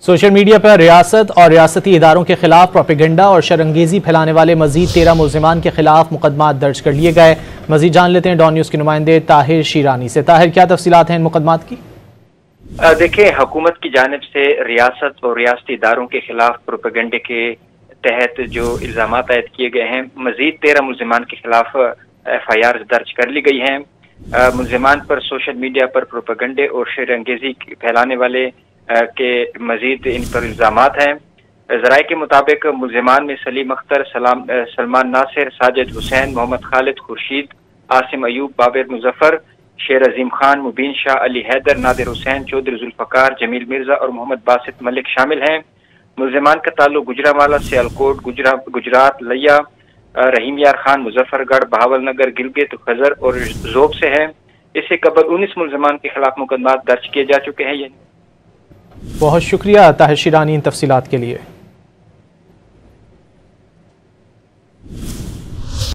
Social media پر ریاست اور ریاستی اداروں کے خلاف پروپیگنڈا اور شرانگیزی پھیلانے والے مزید 13 ملزمان کے خلاف مقدمات درج کر لیے گئے۔ مزید جان لیتے ہیں ڈان نیوز کے نمائندے طاہر شیرانی سے۔ طاہر، کیا تفصیلات ہیں ان مقدمات کی؟ دیکھیں، حکومت کی جانب سے ریاست اور ریاستی اداروں کے خلاف پروپیگنڈے کے تحت جو الزامات عائد کیے گئے ہیں، مزید 13 ملزمان کے خلاف FIR درج کر لی گئی ہیں۔ ملزمان پر سوشل میڈیا پر پروپیگنڈے اور شر انگیزی پھیلانے والے کے مزید ان پر الزامات ہیں۔ ذرائع کے مطابق ملزمان میں سلیم اختر، سلمان ناصر، ساجد حسین، محمد خالد خورشید، عاصم ایوب، بابر مظفر، شیر عظیم خان، مبین شاہ، علی حیدر، نادر حسین، چودھری ذوالفقار، جمیل مرزا اور محمد باسط ملک شامل ہیں۔ ملزمان کا تعلق گجرانوالہ، سیالکوٹ، گجرات، لیا، رحیم یار خان، مظفر گڑھ، بہاول نگر، گلگت، خزر اور ذوب سے ہے۔ اس سے قبل 19 ملزمان کے خلاف مقدمات درج کیے جا چکے ہیں۔ بہت شکریہ طاہر شیرانی ان تفصیلات کے لیے۔